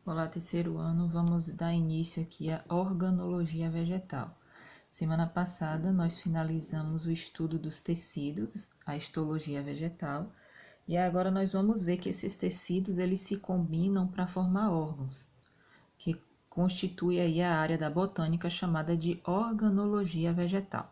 Olá, terceiro ano, vamos dar início aqui à organologia vegetal. Semana passada nós finalizamos o estudo dos tecidos, a histologia vegetal, e agora nós vamos ver que esses tecidos eles se combinam para formar órgãos, que constitui aí a área da botânica chamada de organologia vegetal.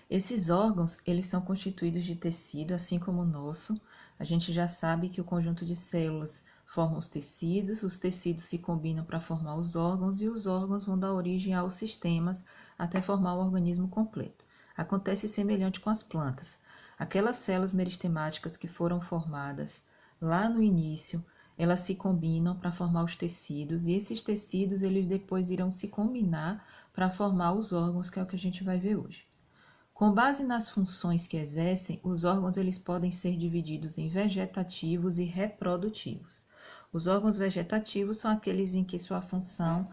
Esses órgãos, eles são constituídos de tecido, assim como o nosso. A gente já sabe que o conjunto de células forma os tecidos se combinam para formar os órgãos e os órgãos vão dar origem aos sistemas até formar o organismo completo. Acontece semelhante com as plantas. Aquelas células meristemáticas que foram formadas lá no início, elas se combinam para formar os tecidos e esses tecidos eles depois irão se combinar para formar os órgãos, que é o que a gente vai ver hoje. Com base nas funções que exercem, os órgãos eles podem ser divididos em vegetativos e reprodutivos. Os órgãos vegetativos são aqueles em que sua função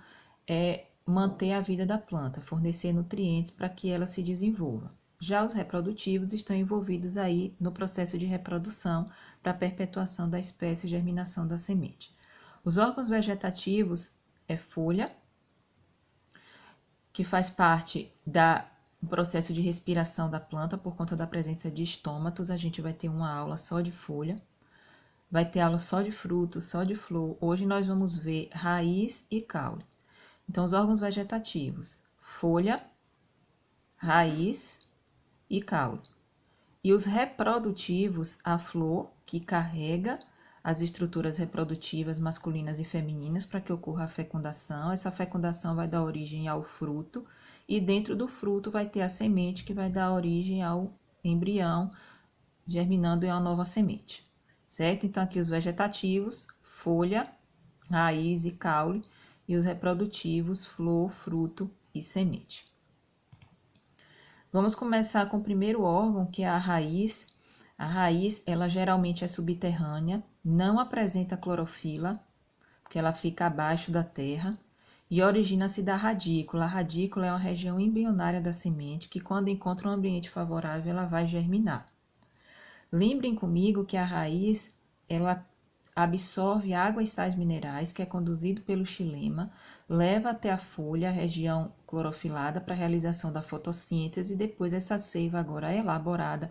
é manter a vida da planta, fornecer nutrientes para que ela se desenvolva. Já os reprodutivos estão envolvidos aí no processo de reprodução para a perpetuação da espécie e germinação da semente. Os órgãos vegetativos é folha, que faz parte do processo de respiração da planta por conta da presença de estômatos. A gente vai ter uma aula só de folha, vai ter aula só de fruto, só de flor. Hoje nós vamos ver raiz e caule. Então, os órgãos vegetativos, folha, raiz e caule. E os reprodutivos, a flor, que carrega as estruturas reprodutivas masculinas e femininas para que ocorra a fecundação. Essa fecundação vai dar origem ao fruto e dentro do fruto vai ter a semente que vai dar origem ao embrião, germinando em uma nova semente, certo? Então, aqui os vegetativos, folha, raiz e caule, e os reprodutivos, flor, fruto e semente. Vamos começar com o primeiro órgão, que é a raiz. A raiz, ela geralmente é subterrânea, não apresenta clorofila, porque ela fica abaixo da terra, e origina-se da radícula. A radícula é uma região embrionária da semente que, quando encontra um ambiente favorável, ela vai germinar. Lembrem comigo que a raiz, ela absorve água e sais minerais, que é conduzido pelo xilema, leva até a folha, a região clorofilada, para a realização da fotossíntese, e depois essa seiva agora elaborada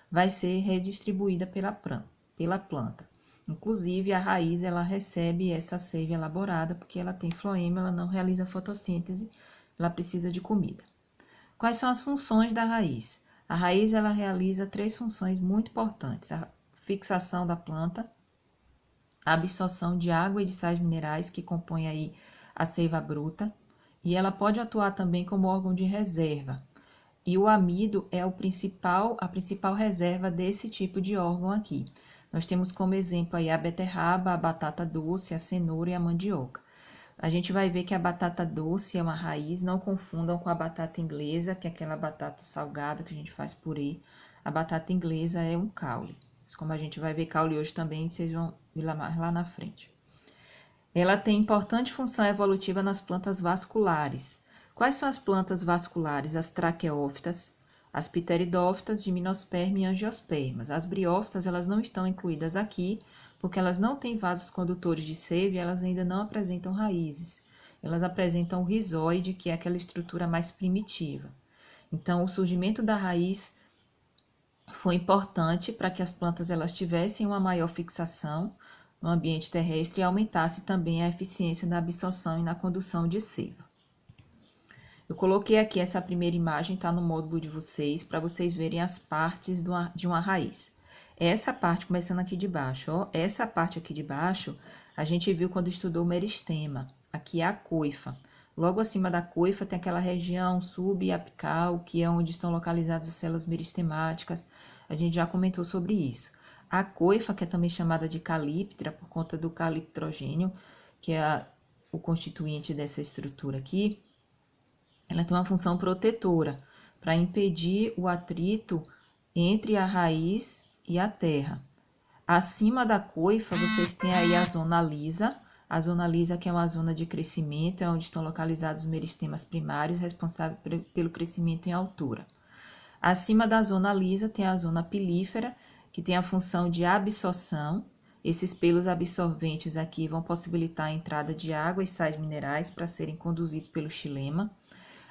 vai ser redistribuída pela planta. Inclusive, a raiz, ela recebe essa seiva elaborada, porque ela tem floema, ela não realiza fotossíntese, ela precisa de comida. Quais são as funções da raiz? A raiz, ela realiza 3 funções muito importantes: a fixação da planta, a absorção de água e de sais minerais, que compõem aí a seiva bruta, e ela pode atuar também como órgão de reserva. E o amido é a principal reserva desse tipo de órgão aqui. Nós temos como exemplo aí a beterraba, a batata doce, a cenoura e a mandioca. A gente vai ver que a batata doce é uma raiz, não confundam com a batata inglesa, que é aquela batata salgada que a gente faz purê. A batata inglesa é um caule. Mas como a gente vai ver caule hoje também, vocês vão ver lá na frente. Ela tem importante função evolutiva nas plantas vasculares. Quais são as plantas vasculares? As traqueófitas, as pteridófitas, gimnosperma e angiospermas. As briófitas, elas não estão incluídas aqui, porque elas não têm vasos condutores de seiva e elas ainda não apresentam raízes. Elas apresentam o rizóide, que é aquela estrutura mais primitiva. Então, o surgimento da raiz foi importante para que as plantas elas tivessem uma maior fixação no ambiente terrestre e aumentasse também a eficiência na absorção e na condução de seiva. Eu coloquei aqui essa primeira imagem, está no módulo de vocês, para vocês verem as partes de uma raiz. Essa parte, começando aqui de baixo, ó, essa parte aqui de baixo, a gente viu quando estudou o meristema. Aqui é a coifa. Logo acima da coifa tem aquela região subapical, que é onde estão localizadas as células meristemáticas. A gente já comentou sobre isso. A coifa, que é também chamada de calíptra, por conta do caliptrogênio, que é o constituinte dessa estrutura aqui, ela tem uma função protetora, para impedir o atrito entre a raiz e a terra. Acima da coifa, vocês têm aí a zona lisa, que é uma zona de crescimento, é onde estão localizados os meristemas primários, responsáveis pelo crescimento em altura. Acima da zona lisa tem a zona pilífera, que tem a função de absorção, Esses pelos absorventes aqui vão possibilitar a entrada de água e sais minerais para serem conduzidos pelo xilema.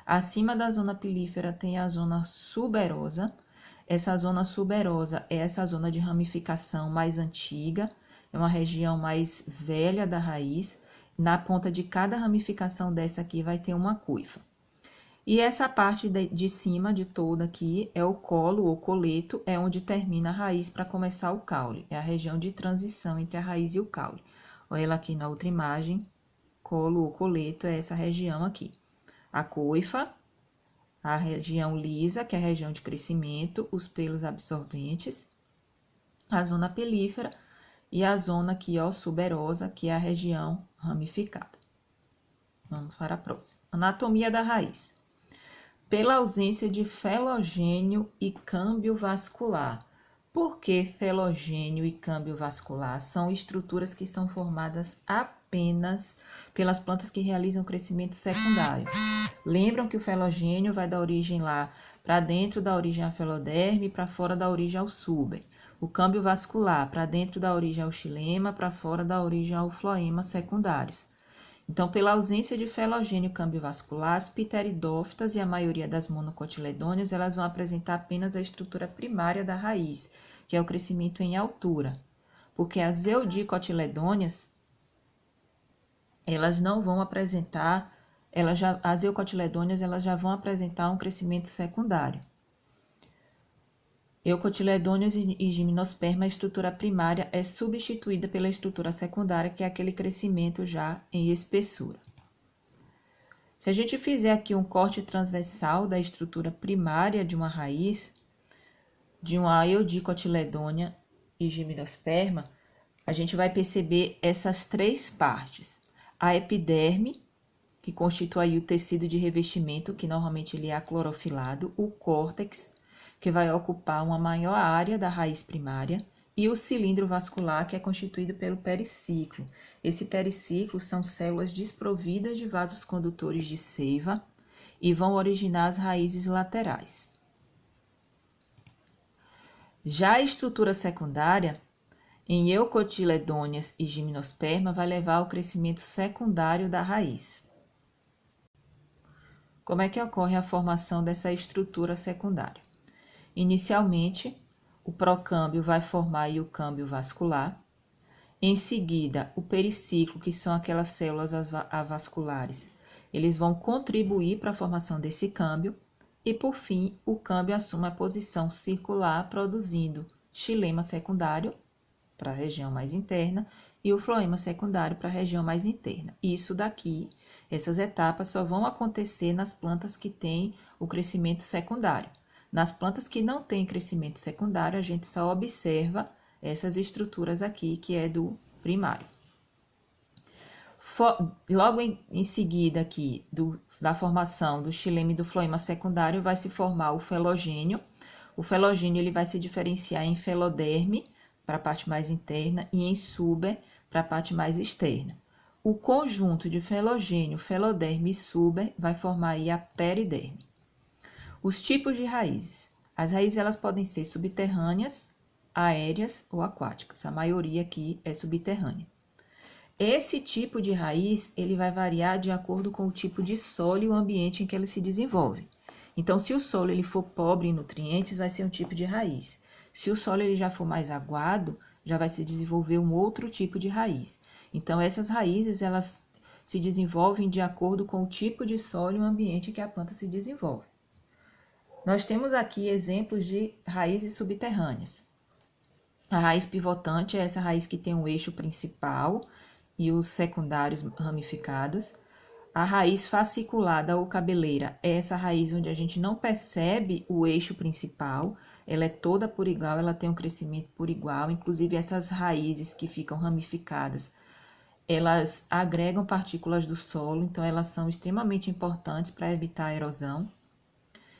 Acima da zona pilífera tem a zona suberosa. Essa zona suberosa é essa zona de ramificação mais antiga, é uma região mais velha da raiz. Na ponta de cada ramificação dessa aqui vai ter uma cuifa. E essa parte de cima de toda aqui é o colo ou coleto, é onde termina a raiz para começar o caule. É a região de transição entre a raiz e o caule. Olha ela aqui na outra imagem, colo ou coleto é essa região aqui. A coifa, a região lisa, que é a região de crescimento, os pelos absorventes, a zona pelífera e a zona aqui, ó, suberosa, que é a região ramificada. Vamos para a próxima. Anatomia da raiz. Pela ausência de felogênio e câmbio vascular. Por que felogênio e câmbio vascular? São estruturas que são formadas apenas pelas plantas que realizam crescimento secundário. Lembram que o felogênio vai da origem lá para dentro da origem ao feloderme e para fora da origem ao suber. O câmbio vascular para dentro da origem ao xilema, para fora da origem ao floema secundários. Então, pela ausência de felogênio câmbio vascular, as pteridófitas e a maioria das monocotiledôneas, elas vão apresentar apenas a estrutura primária da raiz, que é o crescimento em altura. Porque as eudicotiledôneas, elas não vão apresentar, as eucotiledôneas, elas já vão apresentar um crescimento secundário. Eucotiledôneas e gimnosperma, a estrutura primária é substituída pela estrutura secundária, que é aquele crescimento já em espessura. Se a gente fizer aqui um corte transversal da estrutura primária de uma raiz, de uma eudicotiledônea e gimnosperma, a gente vai perceber essas três partes. A epiderme, que constitui aí o tecido de revestimento, que normalmente ele é aclorofilado, o córtex, que vai ocupar uma maior área da raiz primária, e o cilindro vascular, que é constituído pelo periciclo. Esse periciclo são células desprovidas de vasos condutores de seiva e vão originar as raízes laterais. Já a estrutura secundária, em eucotiledôneas e gimnosperma, vai levar ao crescimento secundário da raiz. Como é que ocorre a formação dessa estrutura secundária? Inicialmente, o procâmbio vai formar aí o câmbio vascular. Em seguida, o periciclo, que são aquelas células avasculares, eles vão contribuir para a formação desse câmbio. E, por fim, o câmbio assume a posição circular, produzindo xilema secundário para a região mais interna e o floema secundário para a região mais interna. Isso daqui, essas etapas só vão acontecer nas plantas que têm o crescimento secundário. Nas plantas que não têm crescimento secundário, a gente só observa essas estruturas aqui, que é do primário. Logo em seguida aqui, da formação do xilema e do floema secundário, vai se formar o felogênio. O felogênio ele vai se diferenciar em feloderme, para a parte mais interna, e em suber, para a parte mais externa. O conjunto de felogênio, feloderme e suber vai formar aí a periderme. Os tipos de raízes. As raízes elas podem ser subterrâneas, aéreas ou aquáticas. A maioria aqui é subterrânea. Esse tipo de raiz ele vai variar de acordo com o tipo de solo e o ambiente em que ele se desenvolve. Então, se o solo ele for pobre em nutrientes, vai ser um tipo de raiz. Se o solo ele já for mais aguado, já vai se desenvolver um outro tipo de raiz. Então, essas raízes elas se desenvolvem de acordo com o tipo de solo e o ambiente em que a planta se desenvolve. Nós temos aqui exemplos de raízes subterrâneas. A raiz pivotante é essa raiz que tem um eixo principal e os secundários ramificados. A raiz fasciculada ou cabeleira é essa raiz onde a gente não percebe o eixo principal, ela é toda por igual, ela tem um crescimento por igual, inclusive essas raízes que ficam ramificadas, elas agregam partículas do solo, então elas são extremamente importantes para evitar a erosão.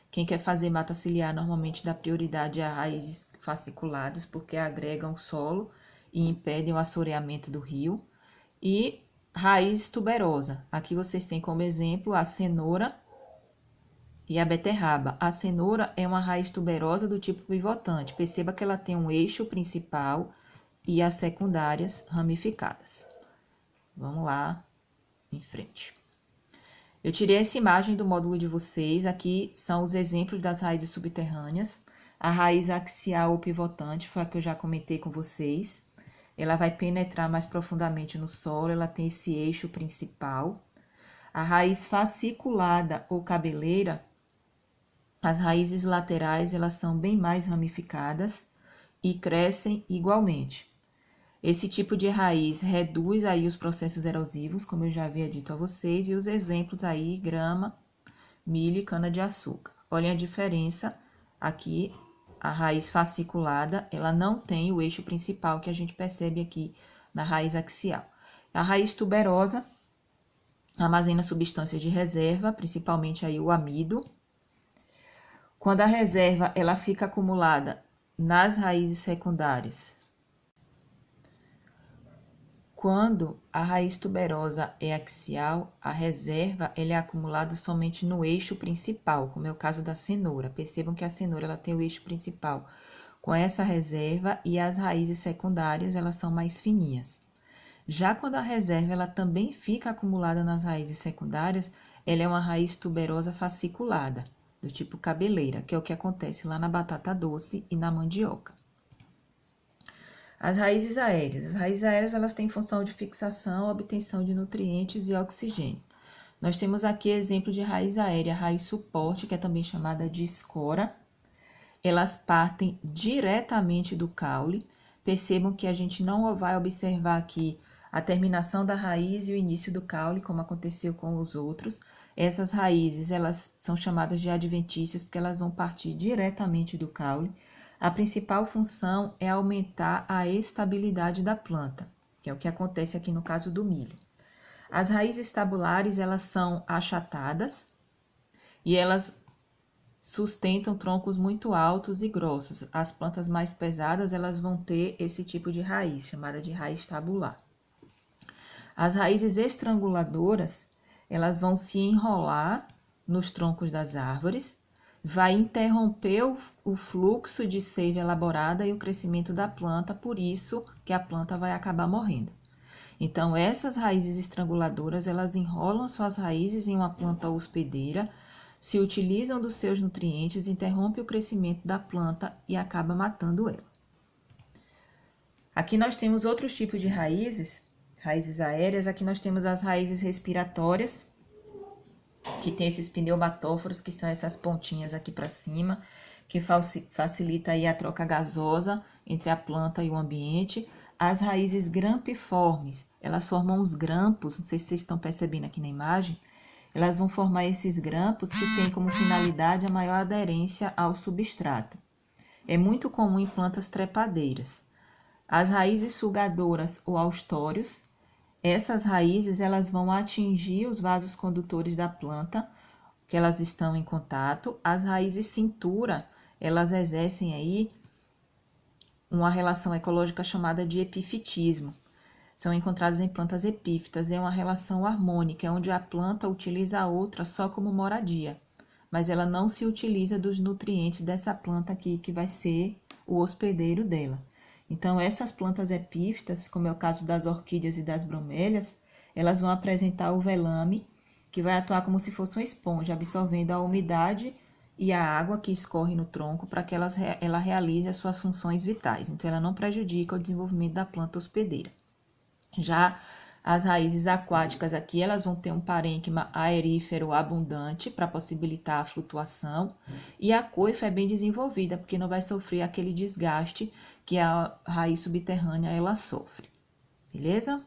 Quem quer fazer mata ciliar normalmente dá prioridade a raízes fasciculadas, porque agregam solo e impedem o assoreamento do rio. E raiz tuberosa. Aqui vocês têm como exemplo a cenoura e a beterraba. A cenoura é uma raiz tuberosa do tipo pivotante. Perceba que ela tem um eixo principal e as secundárias ramificadas. Vamos lá, em frente. Eu tirei essa imagem do módulo de vocês. Aqui são os exemplos das raízes subterrâneas. A raiz axial ou pivotante foi a que eu já comentei com vocês. Ela vai penetrar mais profundamente no solo, ela tem esse eixo principal. A raiz fasciculada ou cabeleira, as raízes laterais, elas são bem mais ramificadas e crescem igualmente. Esse tipo de raiz reduz aí os processos erosivos, como eu já havia dito a vocês, e os exemplos aí, grama, milho e cana-de-açúcar. Olhem a diferença aqui, a raiz fasciculada, ela não tem o eixo principal que a gente percebe aqui na raiz axial. A raiz tuberosa armazena substâncias de reserva, principalmente aí o amido. Quando a reserva ela fica acumulada nas raízes secundárias, quando a raiz tuberosa é axial, a reserva ela é acumulada somente no eixo principal, como é o caso da cenoura. Percebam que a cenoura ela tem o eixo principal com essa reserva e as raízes secundárias elas são mais fininhas. Já quando a reserva ela também fica acumulada nas raízes secundárias, ela é uma raiz tuberosa fasciculada, do tipo cabeleira, que é o que acontece lá na batata doce e na mandioca. As raízes aéreas. As raízes aéreas elas têm função de fixação, obtenção de nutrientes e oxigênio. Nós temos aqui exemplo de raiz aérea, raiz suporte, que é também chamada de escora. Elas partem diretamente do caule. Percebam que a gente não vai observar aqui a terminação da raiz e o início do caule, como aconteceu com os outros. Essas raízes elas são chamadas de adventícias porque elas vão partir diretamente do caule. A principal função é aumentar a estabilidade da planta, que é o que acontece aqui no caso do milho. As raízes tabulares, elas são achatadas e elas sustentam troncos muito altos e grossos. As plantas mais pesadas, elas vão ter esse tipo de raiz, chamada de raiz tabular. As raízes estranguladoras, elas vão se enrolar nos troncos das árvores, vai interromper o fluxo de seiva elaborada e o crescimento da planta, por isso que a planta vai acabar morrendo. Então, essas raízes estranguladoras, elas enrolam suas raízes em uma planta hospedeira, se utilizam dos seus nutrientes, interrompem o crescimento da planta e acaba matando ela. Aqui nós temos outros tipos de raízes aéreas. Aqui nós temos as raízes respiratórias, que tem esses pneumatóforos, que são essas pontinhas aqui para cima, que facilita aí a troca gasosa entre a planta e o ambiente. As raízes grampiformes, elas formam os grampos, não sei se vocês estão percebendo aqui na imagem, elas vão formar esses grampos que têm como finalidade a maior aderência ao substrato. É muito comum em plantas trepadeiras. As raízes sugadoras ou austórios, essas raízes elas vão atingir os vasos condutores da planta, que elas estão em contato. As raízes cintura, elas exercem aí uma relação ecológica chamada de epifitismo. São encontradas em plantas epífitas, é uma relação harmônica, onde a planta utiliza a outra só como moradia, mas ela não se utiliza dos nutrientes dessa planta aqui, que vai ser o hospedeiro dela. Então, essas plantas epífitas, como é o caso das orquídeas e das bromélias, elas vão apresentar o velame, que vai atuar como se fosse uma esponja, absorvendo a umidade e a água que escorre no tronco para que ela realize as suas funções vitais. Então, ela não prejudica o desenvolvimento da planta hospedeira. Já as raízes aquáticas aqui, elas vão ter um parênquima aerífero abundante para possibilitar a flutuação, e a coifa é bem desenvolvida, porque não vai sofrer aquele desgaste que a raiz subterrânea ela sofre. Beleza?